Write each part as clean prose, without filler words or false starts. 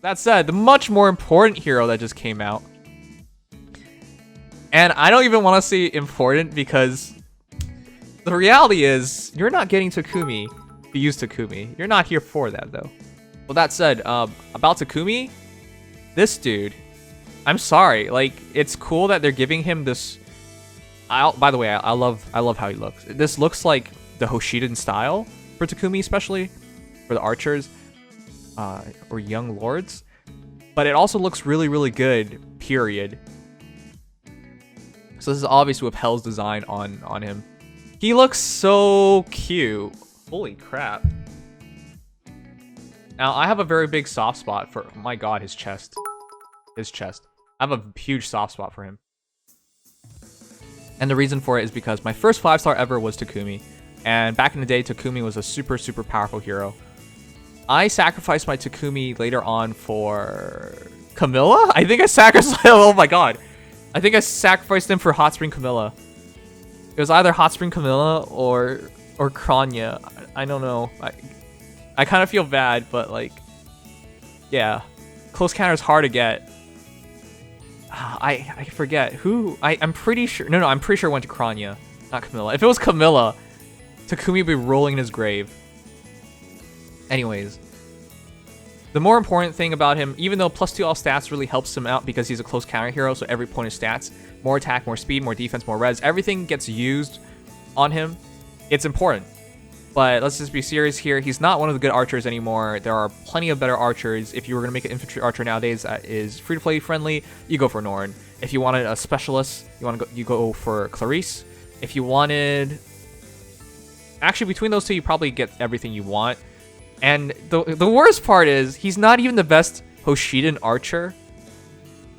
That said, the much more important hero that just came out. And I don't even want to say important because the reality is you're not getting Takumi to use Takumi. You're not here for that though. Well, that said, about Takumi, this dude, I'm sorry. Like, it's cool that they're giving him this. By the way, I love how he looks. This looks like the Hoshiden style for Takumi, especially for the archers or young lords. But it also looks really, really good. Period. So this is obviously with Hell's design on him. He looks so cute. Holy crap. Now, I have a very big soft spot for, oh my god, his chest. His chest. I have a huge soft spot for him. And the reason for it is because my first 5-star ever was Takumi. And back in the day, Takumi was a super, super powerful hero. I sacrificed my Takumi later on for Camilla? I think I sacrificed, oh my god. I think I sacrificed him for Hot Spring Camilla. It was either Hot Spring Camilla or Kranya. I don't know. I kind of feel bad, but like, yeah. Close counter is hard to get. I forget who. I'm pretty sure. No, I'm pretty sure it went to Kranya, not Camilla. If it was Camilla, Takumi would be rolling in his grave. Anyways, the more important thing about him, even though +2 all stats really helps him out because he's a close counter hero, so every point is stats, more attack, more speed, more defense, more res, everything gets used on him. It's important. But let's just be serious here. He's not one of the good archers anymore. There are plenty of better archers. If you were going to make an infantry archer nowadays that is free-to-play friendly, you go for Norn. If you wanted a specialist, you go for Clarice. If you wanted... Actually, between those two, you probably get everything you want. And the worst part is, he's not even the best Hoshiden archer.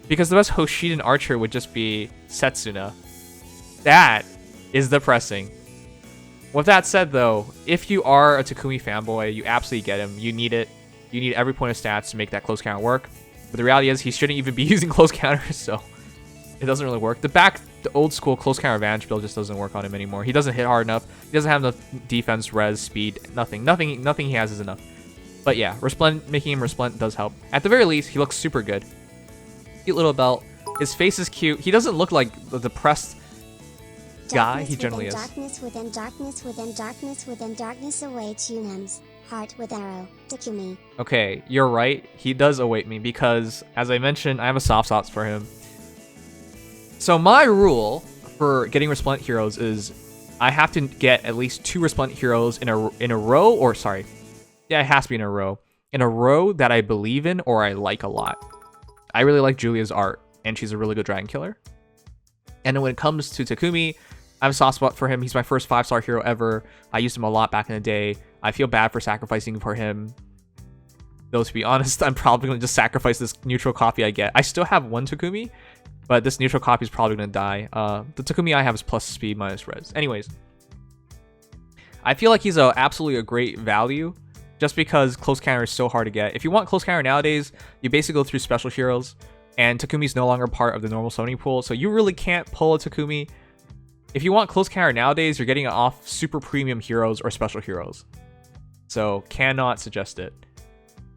Because the best Hoshiden archer would just be Setsuna. That is depressing. With that said, though, if you are a Takumi fanboy, you absolutely get him. You need it. You need every point of stats to make that close counter work. But the reality is, he shouldn't even be using close counters, so it doesn't really work. The old school close counter advantage build just doesn't work on him anymore. He doesn't hit hard enough. He doesn't have enough defense, res, speed, nothing. Nothing he has is enough. But yeah, making him Resplendent does help. At the very least, he looks super good. Cute little belt. His face is cute. He doesn't look like the depressed guy he generally is. Darkness within darkness within darkness within darkness awaits Unums. Heart with arrow. Takumi. Okay, you're right. He does await me because, as I mentioned, I have a soft spot for him. So my rule for getting Resplendent Heroes is I have to get at least 2 Resplendent Heroes in a row, or sorry, yeah, it has to be in a row. In a row that I believe in or I like a lot. I really like Julia's art, and she's a really good dragon killer. And then when it comes to Takumi, I have a soft spot for him. He's my first 5-star hero ever. I used him a lot back in the day. I feel bad for sacrificing for him. Though, to be honest, I'm probably going to just sacrifice this neutral copy I get. I still have 1 Takumi, but this neutral copy is probably going to die. The Takumi I have is plus speed minus res. Anyways, I feel like he's absolutely a great value just because close counter is so hard to get. If you want close counter nowadays, you basically go through special heroes, and Takumi's no longer part of the normal summoning pool, so you really can't pull a Takumi. If you want close counter nowadays, you're getting it off super premium heroes or special heroes. So, cannot suggest it.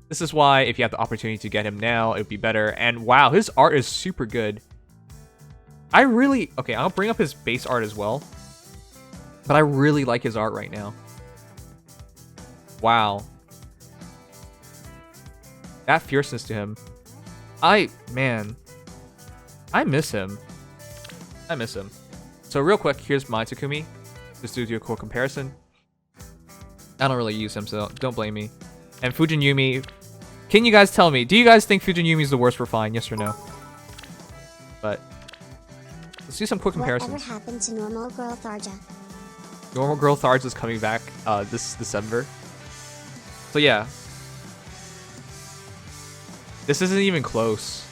This is why, if you have the opportunity to get him now, it would be better. And wow, his art is super good. Okay, I'll bring up his base art as well. But I really like his art right now. Wow. That fierceness to him. Man. I miss him. I miss him. So real quick, here's my Takumi. Just to do a quick comparison. I don't really use him, so don't blame me. And Fujin Yumi. Can you guys tell me, do you guys think Fujin Yumi is the worst for flying? Yes or no? But let's do some quick comparisons. Whatever happened to normal girl Tharja? Normal Girl Thards is coming back this December. So yeah. This isn't even close.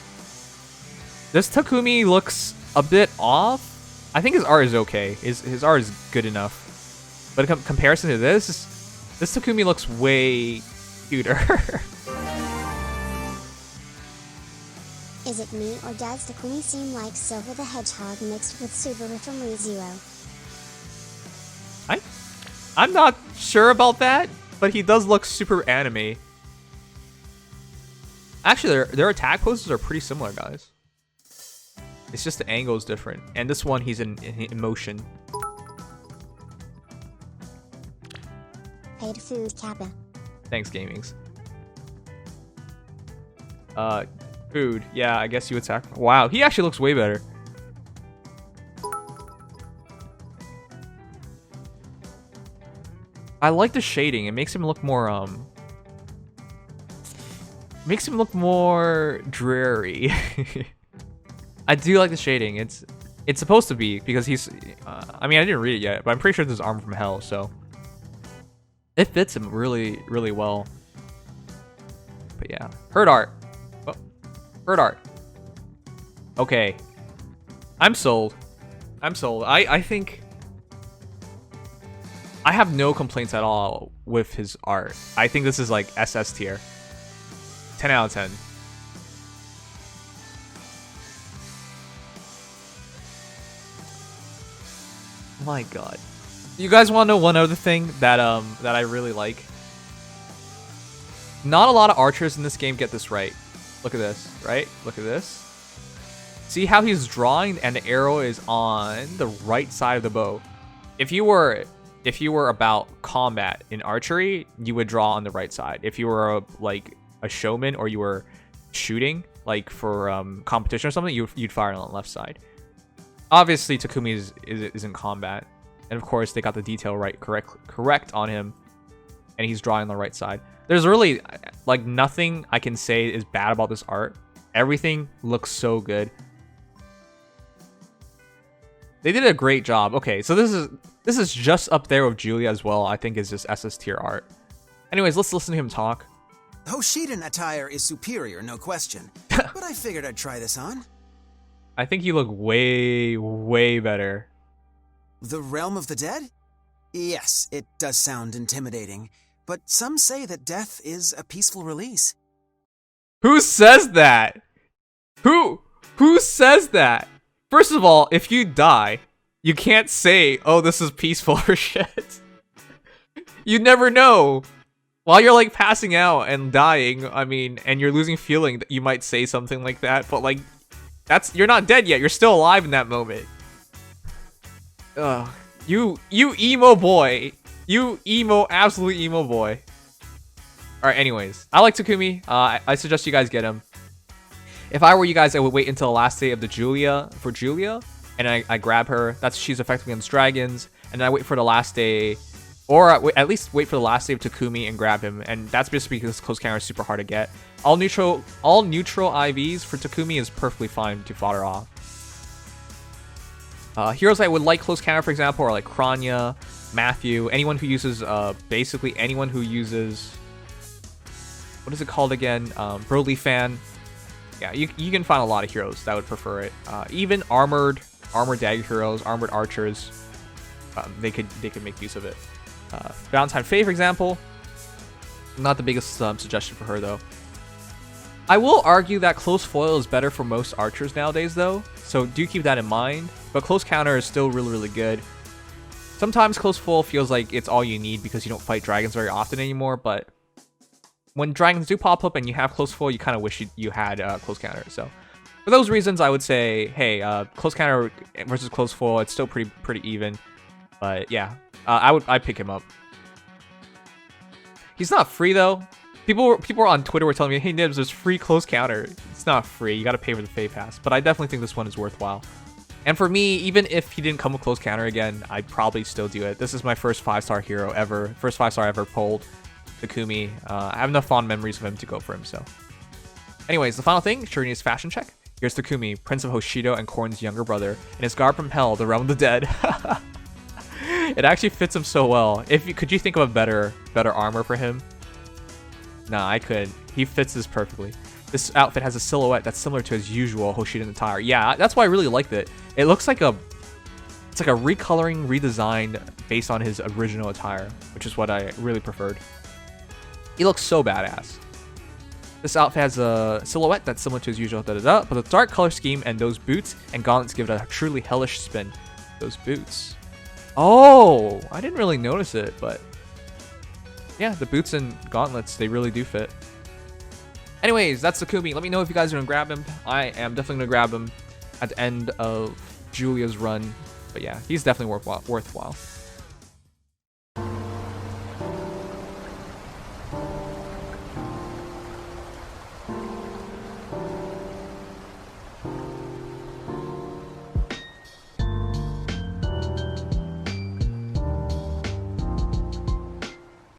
This Takumi looks a bit off. I think his art is okay. His art is good enough. But in comparison to this Takumi looks way cuter. Is it me or does Takumi seem like Silver the Hedgehog mixed with Subaru from ReZero? I'm not sure about that, but he does look super anime. Actually, their attack poses are pretty similar, guys. It's just the angle is different. And this one, he's in motion. Paid food Kappa. Thanks, Gamings. Food. Yeah, I guess you would sacrifice. Wow, he actually looks way better. I like the shading. It makes him look more, makes him look more dreary. I do like the shading. It's supposed to be because he's, I mean, I didn't read it yet, but I'm pretty sure this is Armor from Hell, so it fits him really, really well. But yeah, herd art. Oh, herd art. Okay, I'm sold. I'm sold. I think I have no complaints at all with his art. I think this is like SS tier. 10 out of 10. My god. You guys want to know one other thing that that I really like? Not a lot of archers in this game get this right. Look at this, right? Look at this. See how he's drawing and the arrow is on the right side of the bow. If you were about combat in archery, you would draw on the right side. If you were like a showman or you were shooting like for competition or something, you'd fire on the left side. Obviously, Takumi is in combat, and of course they got the detail correct on him, and he's drawing on the right side. There's really like nothing I can say is bad about this art. Everything looks so good. They did a great job. Okay, so this is just up there with Julia as well. I think is just SS tier art. Anyways, let's listen to him talk. Hoshiden attire is superior, no question. But I figured I'd try this on. I think you look way, way better. The Realm of the Dead? Yes, it does sound intimidating. But some say that death is a peaceful release. Who says that? Who says that? First of all, if you die, you can't say, oh, this is peaceful or shit. You never know. While you're like passing out and dying, I mean, and you're losing feeling, that you might say something like that, but like, you're not dead yet. You're still alive in that moment. Ugh. You emo boy. You absolute emo boy. Alright, anyways. I like Takumi. I suggest you guys get him. If I were you guys, I would wait until the last day of the Julia, and I grab her. She's effective against dragons. And then I wait for the last day, or at least wait for the last day of Takumi and grab him. And that's just because close counter is super hard to get. All neutral IVs for Takumi is perfectly fine to fodder off. Heroes I would like close counter, for example, are like Kranya, Matthew, anyone who uses, basically anyone who uses, what is it called again? Broly fan. Yeah, you can find a lot of heroes that would prefer it. Even armored dagger heroes, armored archers, they could make use of it. Valentine Feh, for example, not the biggest suggestion for her though. I will argue that close foil is better for most archers nowadays though, so do keep that in mind. But close counter is still really, really good. Sometimes close foil feels like it's all you need because you don't fight dragons very often anymore, but when dragons do pop up and you have close foil, you kind of wish you had close counter. So for those reasons, I would say, hey, close counter versus close foil, it's still pretty even. But yeah, I'd pick him up. He's not free though. People on Twitter were telling me, hey Nibs, there's free close counter. It's not free. You got to pay for the Feh Pass. But I definitely think this one is worthwhile. And for me, even if he didn't come with close counter again, I'd probably still do it. This is my first 5-star hero ever. First 5-star ever pulled. Takumi. I have enough fond memories of him to go for him, so. Anyways, the final thing, Shirini's fashion check. Here's Takumi, Prince of Hoshido and Korn's younger brother, in his garb from hell, the realm of the dead. It actually fits him so well. Could you think of a better armor for him? Nah, I couldn't. He fits this perfectly. This outfit has a silhouette that's similar to his usual Hoshiden attire. Yeah, that's why I really liked it. It looks like it's like a recoloring, redesign based on his original attire, which is what I really preferred. He looks so badass. This outfit has a silhouette that's similar to his usual but the dark color scheme and those boots and gauntlets give it a truly hellish spin. Those boots. Oh, I didn't really notice it, but yeah, the boots and gauntlets, they really do fit. Anyways, that's Takumi. Let me know if you guys are gonna grab him. I am definitely gonna grab him at the end of Julia's run. But yeah, he's definitely worthwhile.